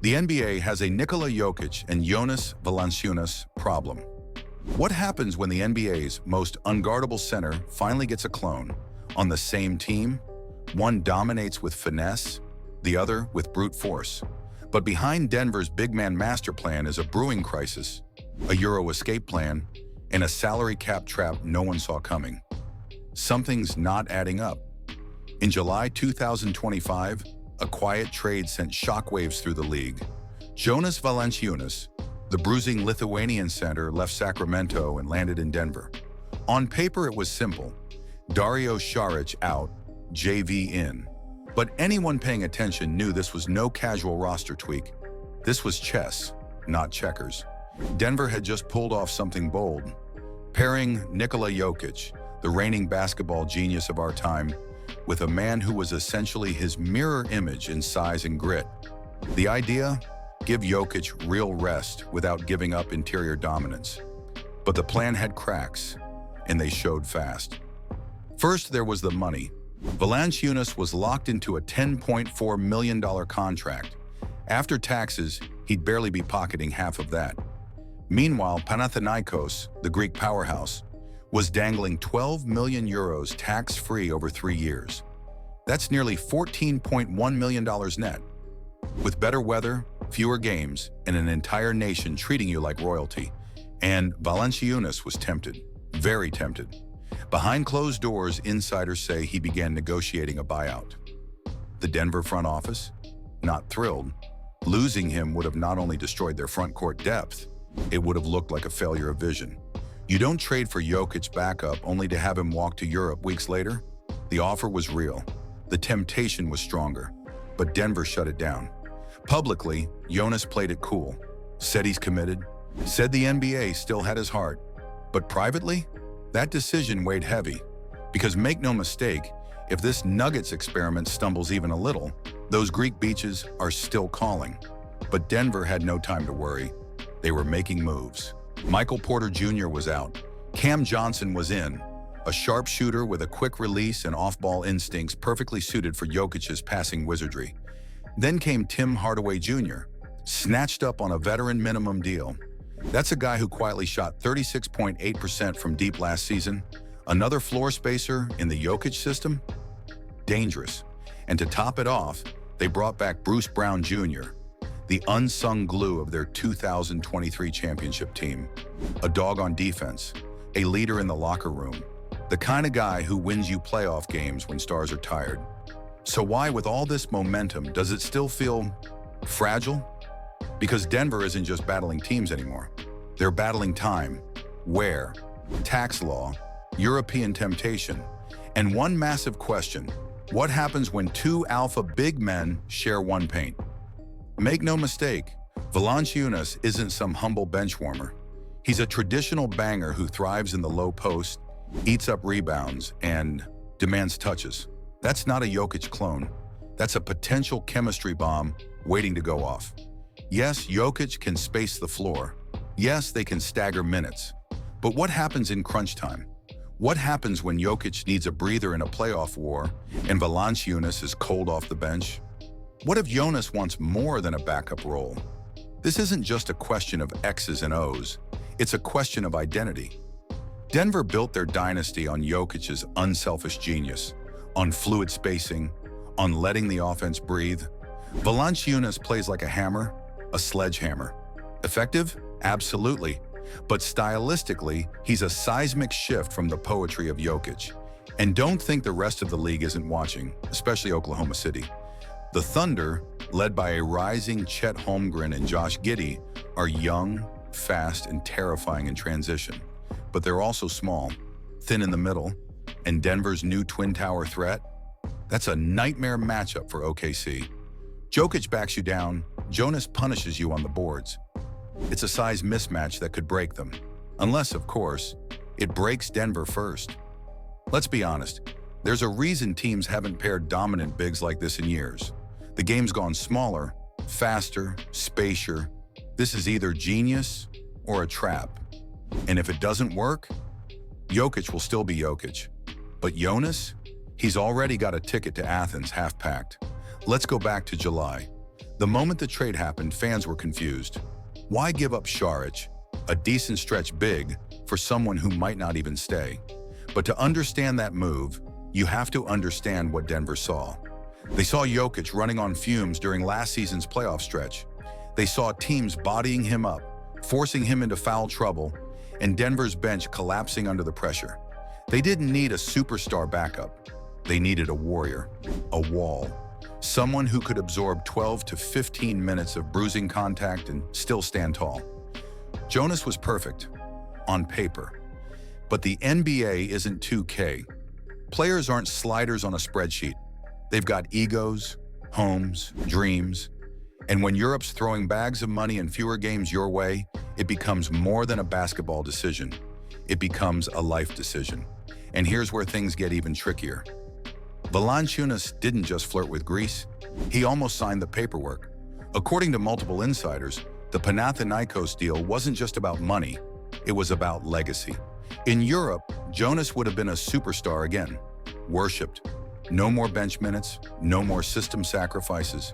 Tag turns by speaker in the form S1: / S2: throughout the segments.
S1: The NBA has a Nikola Jokic and Jonas Valanciunas problem. What happens when the NBA's most unguardable center finally gets a clone? On the same team, one dominates with finesse, the other with brute force. But behind Denver's big man master plan is a brewing crisis, a Euro escape plan, and a salary cap trap no one saw coming. Something's not adding up. In July 2025, a quiet trade sent shockwaves through the league. Jonas Valanciunas, the bruising Lithuanian center, left Sacramento and landed in Denver. On paper, it was simple. Dario Saric out, JV in. But anyone paying attention knew this was no casual roster tweak. This was chess, not checkers. Denver had just pulled off something bold, pairing Nikola Jokic, the reigning basketball genius of our time, with a man who was essentially his mirror image in size and grit. The idea? Give Jokic real rest without giving up interior dominance. But the plan had cracks, and they showed fast. First, there was the money. Valanciunas was locked into a $10.4 million contract. After taxes, he'd barely be pocketing half of that. Meanwhile, Panathinaikos, the Greek powerhouse, was dangling 12 million euros tax-free over 3 years. That's nearly $14.1 million net. With better weather, fewer games, and an entire nation treating you like royalty. And Valanciunas was tempted, very tempted. Behind closed doors, insiders say he began negotiating a buyout. The Denver front office? Not thrilled. Losing him would have not only destroyed their front court depth, it would have looked like a failure of vision. You don't trade for Jokic's backup only to have him walk to Europe weeks later. The offer was real. The temptation was stronger. But Denver shut it down. Publicly, Jonas played it cool. Said he's committed. Said the NBA still had his heart. But privately, that decision weighed heavy. Because make no mistake, if this Nuggets experiment stumbles even a little, those Greek beaches are still calling. But Denver had no time to worry. They were making moves. Michael Porter Jr. was out. Cam Johnson was in, a sharpshooter with a quick release and off-ball instincts perfectly suited for Jokic's passing wizardry. Then came Tim Hardaway Jr., snatched up on a veteran minimum deal. That's a guy who quietly shot 36.8% from deep last season. Another floor spacer in the Jokic system? Dangerous. And to top it off, they brought back Bruce Brown Jr., the unsung glue of their 2023 championship team. A dog on defense, a leader in the locker room, the kind of guy who wins you playoff games when stars are tired. So why, with all this momentum, does it still feel fragile? Because Denver isn't just battling teams anymore. They're battling time, wear, tax law, European temptation, and one massive question: what happens when two alpha big men share one paint? Make no mistake, Valanciunas isn't some humble bench warmer. He's a traditional banger who thrives in the low post, eats up rebounds, and demands touches. That's not a Jokic clone. That's a potential chemistry bomb waiting to go off. Yes, Jokic can space the floor. Yes, they can stagger minutes. But what happens in crunch time? What happens when Jokic needs a breather in a playoff war and Valanciunas is cold off the bench? What if Jonas wants more than a backup role? This isn't just a question of X's and O's. It's a question of identity. Denver built their dynasty on Jokic's unselfish genius, on fluid spacing, on letting the offense breathe. Valanciunas plays like a hammer, a sledgehammer. Effective? Absolutely. But stylistically, he's a seismic shift from the poetry of Jokic. And don't think the rest of the league isn't watching, especially Oklahoma City. The Thunder, led by a rising Chet Holmgren and Josh Giddey, are young, fast, and terrifying in transition. But they're also small, thin in the middle, and Denver's new twin tower threat? That's a nightmare matchup for OKC. Jokic backs you down, Jonas punishes you on the boards. It's a size mismatch that could break them. Unless, of course, it breaks Denver first. Let's be honest, there's a reason teams haven't paired dominant bigs like this in years. The game's gone smaller, faster, spacier. This is either genius or a trap. And if it doesn't work, Jokic will still be Jokic. But Jonas? He's already got a ticket to Athens half-packed. Let's go back to July. The moment the trade happened, fans were confused. Why give up Saric, a decent stretch big, for someone who might not even stay? But to understand that move, you have to understand what Denver saw. They saw Jokic running on fumes during last season's playoff stretch. They saw teams bodying him up, forcing him into foul trouble, and Denver's bench collapsing under the pressure. They didn't need a superstar backup. They needed a warrior, a wall, someone who could absorb 12 to 15 minutes of bruising contact and still stand tall. Jonas was perfect, on paper. But the NBA isn't 2K. Players aren't sliders on a spreadsheet. They've got egos, homes, dreams. And when Europe's throwing bags of money and fewer games your way, it becomes more than a basketball decision. It becomes a life decision. And here's where things get even trickier. Valanciunas didn't just flirt with Greece, he almost signed the paperwork. According to multiple insiders, the Panathinaikos deal wasn't just about money, it was about legacy. In Europe, Jonas would have been a superstar again, worshipped. No more bench minutes, no more system sacrifices,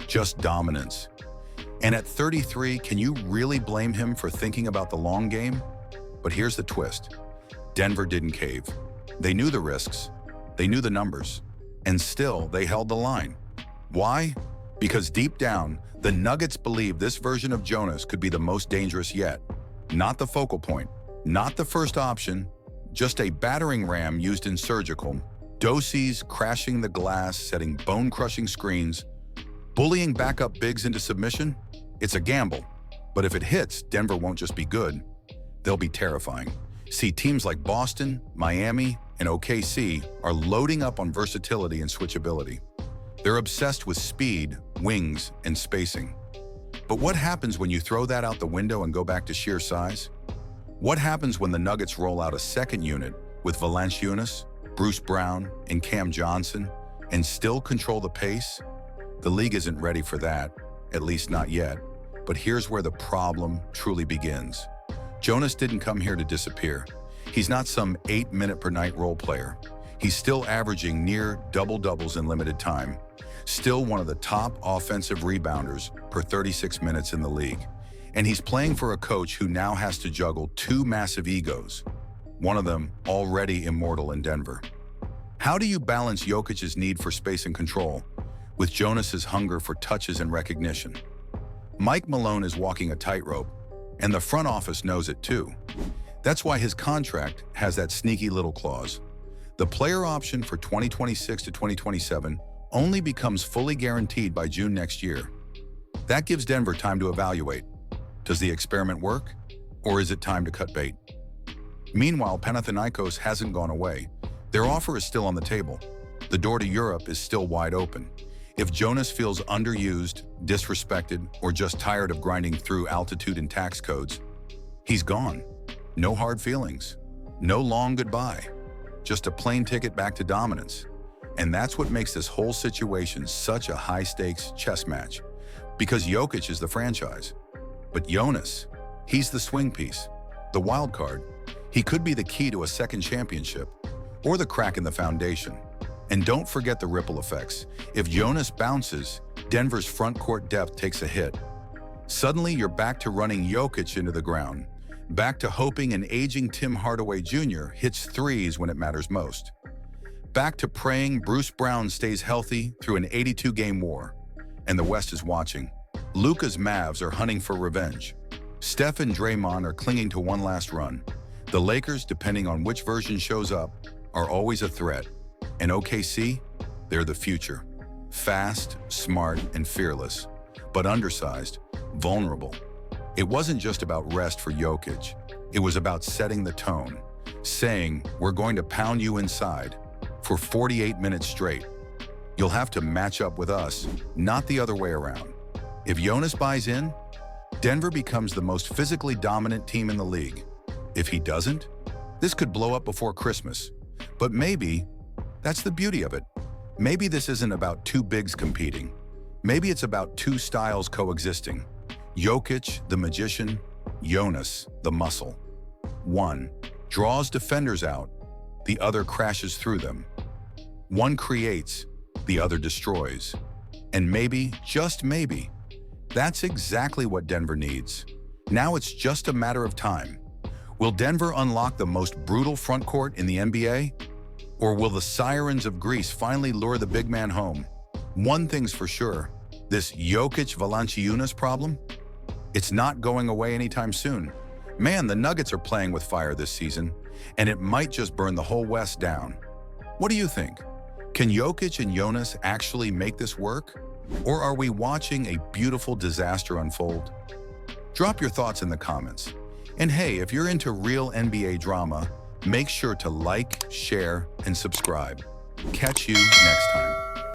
S1: just dominance. And at 33, can you really blame him for thinking about the long game? But here's the twist. Denver didn't cave. They knew the risks, they knew the numbers, and still they held the line. Why? Because deep down, the Nuggets believed this version of Jonas could be the most dangerous yet. Not the focal point, not the first option, just a battering ram used in surgical, doses crashing the glass, setting bone-crushing screens, bullying backup bigs into submission. It's a gamble, but if it hits, Denver won't just be good, they'll be terrifying. See, teams like Boston, Miami, and OKC are loading up on versatility and switchability. They're obsessed with speed, wings, and spacing. But what happens when you throw that out the window and go back to sheer size? What happens when the Nuggets roll out a second unit with Valanciunas, Bruce Brown, and Cam Johnson, and still control the pace? The league isn't ready for that, at least not yet. But here's where the problem truly begins. Jonas didn't come here to disappear. He's not some 8-minute-per-night role player. He's still averaging near double-doubles in limited time, still one of the top offensive rebounders per 36 minutes in the league. And he's playing for a coach who now has to juggle two massive egos, one of them already immortal in Denver. How do you balance Jokic's need for space and control with Jonas's hunger for touches and recognition? Mike Malone is walking a tightrope, and the front office knows it too. That's why his contract has that sneaky little clause. The player option for 2026 to 2027 only becomes fully guaranteed by June next year. That gives Denver time to evaluate. Does the experiment work, or is it time to cut bait? Meanwhile, Panathinaikos hasn't gone away. Their offer is still on the table. The door to Europe is still wide open. If Jonas feels underused, disrespected, or just tired of grinding through altitude and tax codes, he's gone. No hard feelings, no long goodbye, just a plain ticket back to dominance. And that's what makes this whole situation such a high-stakes chess match, because Jokic is the franchise. But Jonas, he's the swing piece, the wild card. He could be the key to a second championship, or the crack in the foundation. And don't forget the ripple effects. If Jonas bounces, Denver's front court depth takes a hit. Suddenly, you're back to running Jokic into the ground, back to hoping an aging Tim Hardaway Jr. hits threes when it matters most, back to praying Bruce Brown stays healthy through an 82-game war. And the West is watching. Luka's Mavs are hunting for revenge. Steph and Draymond are clinging to one last run. The Lakers, depending on which version shows up, are always a threat. And OKC, they're the future. Fast, smart, and fearless, but undersized, vulnerable. It wasn't just about rest for Jokic. It was about setting the tone, saying, we're going to pound you inside for 48 minutes straight. You'll have to match up with us, not the other way around. If Jonas buys in, Denver becomes the most physically dominant team in the league. If he doesn't, this could blow up before Christmas. But maybe that's the beauty of it. Maybe this isn't about two bigs competing. Maybe it's about two styles coexisting. Jokic, the magician, Jonas, the muscle. One draws defenders out, the other crashes through them. One creates, the other destroys. And maybe, just maybe, That's exactly what Denver needs. Now it's just a matter of time. Will Denver unlock the most brutal front court in the NBA? Or will the sirens of Greece finally lure the big man home? One thing's for sure, this Jokic Valanciunas problem? It's not going away anytime soon. Man, the Nuggets are playing with fire this season, and it might just burn the whole West down. What do you think? Can Jokic and Jonas actually make this work? Or are we watching a beautiful disaster unfold? Drop your thoughts in the comments. And hey, if you're into real NBA drama, make sure to like, share, and subscribe. Catch you next time.